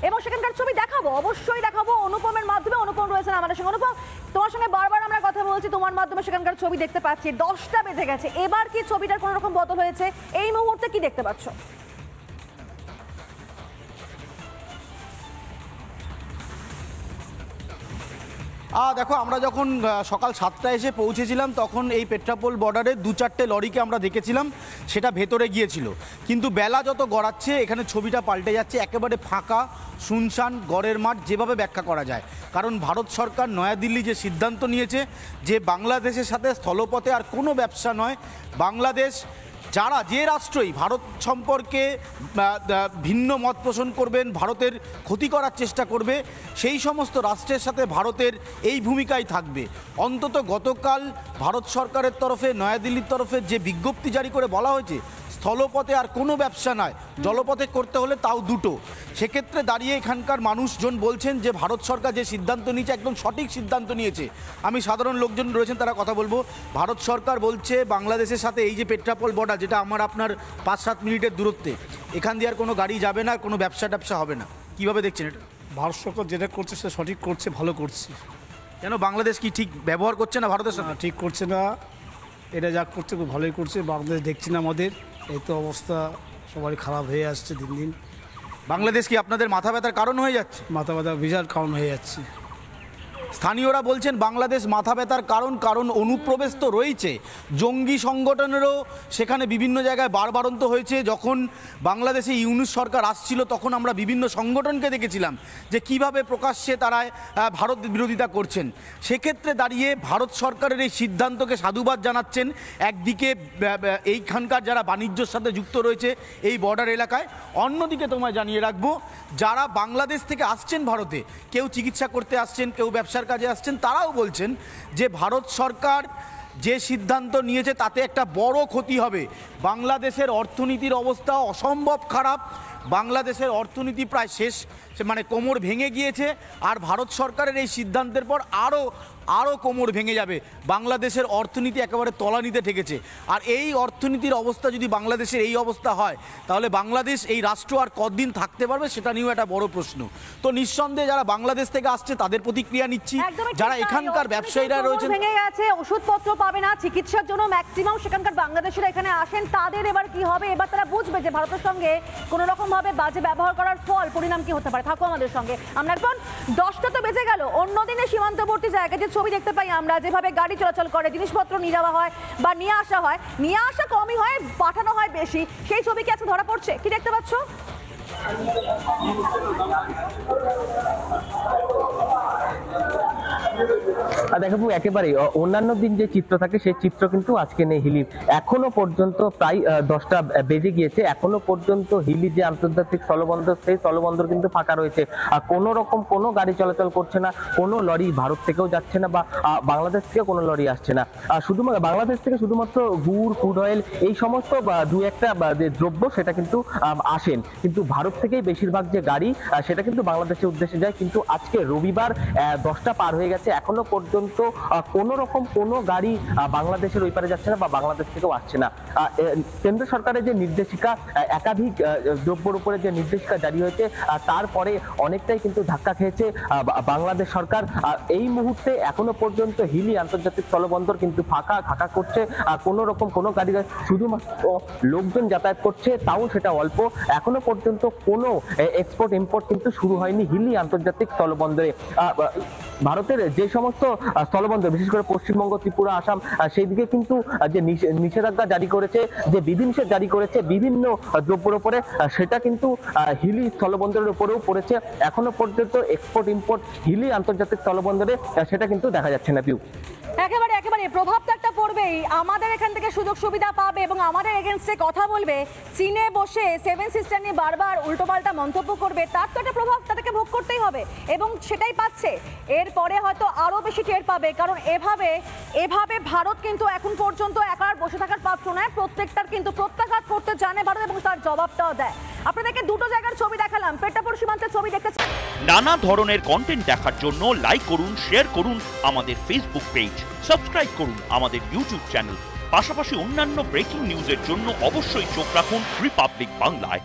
এবং সেখানকার ছবি দেখাবো, অবশ্যই দেখাবো অনুপমের মাধ্যমে। অনুপম রয়েছেন আমাদের সঙ্গে। অনুপম, তোমার সঙ্গে বারবার আমরা কথা বলছি, তোমার মাধ্যমে সেখানকার ছবি দেখতে পাচ্ছি। 10টা বেজে গেছে, এবার কি ছবিটার কোনো রকম বদল হয়েছে? এই মুহূর্তে কি দেখতে পাচ্ছ? দেখো, আমরা যখন সকাল 7টায় এসে পৌঁছেছিলাম তখন এই পেট্রাপোল বর্ডারে 2-4টে লরিকে আমরা দেখেছিলাম, সেটা ভেতরে গিয়েছিল। কিন্তু বেলা যত গড়াচ্ছে এখানে ছবিটা পাল্টে যাচ্ছে, একেবারে ফাঁকা শুনশান গড়ের মাঠ যেভাবে ব্যাখ্যা করা যায়। কারণ ভারত সরকার নয়াদিল্লি যে সিদ্ধান্ত নিয়েছে যে বাংলাদেশের সাথে স্থলপথে আর কোনো ব্যবসা নয়, বাংলাদেশ যারা যে রাষ্ট্রই ভারত সম্পর্কে ভিন্ন মত পোষণ করবেন, ভারতের ক্ষতি করার চেষ্টা করবে, সেই সমস্ত রাষ্ট্রের সাথে ভারতের এই ভূমিকাই থাকবে। অন্তত গতকাল ভারত সরকারের তরফে, নয়াদিল্লির তরফে যে বিজ্ঞপ্তি জারি করে বলা হয়েছে স্থলপথে আর কোনো ব্যবসা নয়, জলপথে করতে হলে তাও দুটো। সেক্ষেত্রে দাঁড়িয়ে এখানকার মানুষজন বলছেন যে ভারত সরকার যে সিদ্ধান্ত নিয়েছে একদম সঠিক সিদ্ধান্ত নিয়েছে। আমি সাধারণ লোকজন রয়েছেন, তারা কথা বলবো। ভারত সরকার বলছে বাংলাদেশের সাথে এই যে পেট্রাপোল বর্ডার, যেটা আমার আপনার 5-7 মিনিটের দূরত্বে, এখান দিয়ে আর কোনো গাড়ি যাবে না, কোনো ব্যবসা ট্যাবসা হবে না। কীভাবে দেখছেন এটা? ভারত সরকার যেটা করছে সেটা সঠিক করছে, ভালো করছে। কেন বাংলাদেশ কি ঠিক ব্যবহার করছে না ভারতের সাথে? ঠিক করছে না, এটা যা করছে খুব ভালোই করছে। বাংলাদেশ দেখছি না আমাদের, এই তো অবস্থা সবারই খারাপ হয়ে আসছে দিন দিন। বাংলাদেশ কি আপনাদের মাথা ব্যথার কারণ হয়ে যাচ্ছে? মাথা ব্যথা বিশাল কারণ হয়ে যাচ্ছে। স্থানীয়রা বলছেন বাংলাদেশ মাথা ব্যথার কারণ অনুপ্রবেশ তো রয়েছে, জঙ্গি সংগঠনেরও সেখানে বিভিন্ন জায়গায় বারবারন্ত হয়েছে। যখন বাংলাদেশে ইউনূস সরকার আসছিল তখন আমরা বিভিন্ন সংগঠনকে দেখেছিলাম যে কিভাবে প্রকাশ্যে তারা ভারত বিরোধিতা করছেন। সেক্ষেত্রে দাঁড়িয়ে ভারত সরকারের এই সিদ্ধান্তকে সাধুবাদ জানাচ্ছেন একদিকে এইখানকার যারা বাণিজ্যের সাথে যুক্ত রয়েছে এই বর্ডার এলাকায়, অন্যদিকে তোমায় জানিয়ে রাখবো যারা বাংলাদেশ থেকে আসছেন ভারতে, কেউ চিকিৎসা করতে আসছেন, কেউ ব্যবসার কাজে আসছেন, তারাও বলছেন যে ভারত সরকার যে সিদ্ধান্ত নিয়েছে তাতে একটা বড় ক্ষতি হবে। বাংলাদেশের অর্থনীতির অবস্থা অসম্ভব খারাপ, বাংলাদেশের অর্থনীতি প্রায় শেষ, মানে কোমর ভেঙে গিয়েছে। আর ভারত সরকারের এই সিদ্ধান্তের পর আরও কোমর ভেঙে যাবে, বাংলাদেশের অর্থনীতি একেবারে তলানিতে ঠেকেছে। আর এই অর্থনীতির অবস্থা যদি বাংলাদেশের এই অবস্থা হয় তাহলে বাংলাদেশ এই রাষ্ট্র আর কতদিন থাকতে পারবে সেটা নিয়েও একটা বড় প্রশ্ন। তো নিঃসন্দেহে যারা বাংলাদেশ থেকে আসছে তাদের প্রতিক্রিয়া নিচ্ছি, যারা এখানকার ব্যবসায়ীরা রয়েছেন, ভেঙে গেছে, ওষুধপত্র পাবে না, চিকিৎসার জন্য ম্যাক্সিমাম সেখানকার বাংলাদেশিরা এখানে আসেন, তাদের এবার কি হবে? এবার তারা বুঝবে যে ভারতের সঙ্গে কোনো রকম ভাবে বাজে ব্যবহার করার ফল পরিণাম কি হতে পারে। থাকো আমাদের সঙ্গে। আমরা এখন 10টা তো বেজে গেল, অন্যদিনে সীমান্তবর্তী জায়গায় যে ছবি দেখতে পাই আমরা, যেভাবে গাড়ি চলাচল করে, জিনিসপত্র নিয়ে যাওয়া হয় বা নিয়ে আসা হয়, নিয়ে আসা কমই হয়, পাঠানো হয় বেশি, সেই ছবি কি আজকে ধরা পড়ছে? কি দেখতে পাচ্ছ? দেখাবো একেবারে অন্যান্য দিন যে চিত্র থাকে সেই চিত্র কিন্তু আজকে নেই হিলির। এখনো পর্যন্ত প্রায় 10টা বেজে গিয়েছে, এখনো পর্যন্ত হিলির যে আন্তর্জাতিক স্থলবন্দর সেই স্থলবন্দর কিন্তু ফাঁকা রয়েছে। কোনো রকম কোনো গাড়ি চলাচল করছে না, কোনো লরি ভারত থেকেও যাচ্ছে না বা বাংলাদেশ থেকে কোনো লরি আসছে না। শুধুমাত্র বাংলাদেশ থেকে শুধুমাত্র গুড়, ক্রুড অয়েল এই সমস্ত দু একটা যে দ্রব্য সেটা কিন্তু আসেন, কিন্তু ভারত থেকেই বেশিরভাগ যে গাড়ি সেটা কিন্তু বাংলাদেশের উদ্দেশ্যে যায়। কিন্তু আজকে রবিবার 10টা পার হয়ে গেছে, এখনো পর্যন্ত কোনো রকম কোনো গাড়ি বাংলাদেশের ওই পারে যাচ্ছে না বা বাংলাদেশ থেকেও আসছে না। কেন্দ্র সরকারের যে নির্দেশিকা, একাধিক দ্রব্যের উপরে যে নির্দেশিকা জারি হয়েছে, তারপরে অনেকটাই কিন্তু ধাক্কা খেয়েছে বাংলাদেশ সরকার। এই মুহূর্তে এখনো পর্যন্ত হিলি আন্তর্জাতিক স্থলবন্দর কিন্তু ফাঁকা করছে, কোনো রকম কোনো গাড়ি, শুধুমাত্র লোকজন যাতায়াত করছে, তাও সেটা অল্প। এখনো পর্যন্ত কোনো এক্সপোর্ট ইম্পোর্ট কিন্তু শুরু হয়নি হিলি আন্তর্জাতিক স্থলবন্দরে। ভারতের যে সমস্ত স্থলবন্দর, বিশেষ করে পশ্চিমবঙ্গ, ত্রিপুরা, আসাম, সেই দিকে কিন্তু যে নিষেধাজ্ঞা জারি করেছে, যে বিধিনিষেধ জারি করেছে বিভিন্ন দ্রব্যের উপরে, সেটা কিন্তু হিলি স্থলবন্দরের উপরেও পড়েছে। এখনো পর্যন্ত এক্সপোর্ট ইম্পোর্ট হিলি আন্তর্জাতিক স্থলবন্দরে সেটা কিন্তু দেখা যাচ্ছে না। পিউ একেবারে প্রভাব তো একটা পড়বেই, আমাদের এখান থেকে সুযোগ সুবিধা পাবে এবং আমাদের এগেনস্টে কথা বলবে, চীনে বসে 7 সিস্টার নিয়ে বারবার উল্টোপাল্টা মন্তব্য করবে, তার তো একটা প্রভাব তাদেরকে ভোগ করতেই হবে এবং সেটাই পাচ্ছে। এরপরে হয়তো আরো বেশি টের পাবে, কারণ এভাবে ভারত কিন্তু এখন পর্যন্ত একার বসে থাকার পাত্র নয়, প্রত্যেকটার কিন্তু প্রত্যাঘাত করতে জানে ভারত এবং তার জবাবটাও দেয়। আপনাদেরকে দুটো জায়গার ছবি দেখালাম, পেট্রাপোল সীমান্তের ছবি দেখতে। নানা ধরনের কন্টেন্ট দেখার জন্য লাইক করুন, শেয়ার করুন আমাদের ফেসবুক পেজ, সাবস্ক্রাইব করুন আমাদের ইউটিউব চ্যানেল। পাশাপাশি অন্যান্য ব্রেকিং নিউজের জন্য অবশ্যই চোখ রাখুন রিপাবলিক বাংলায়।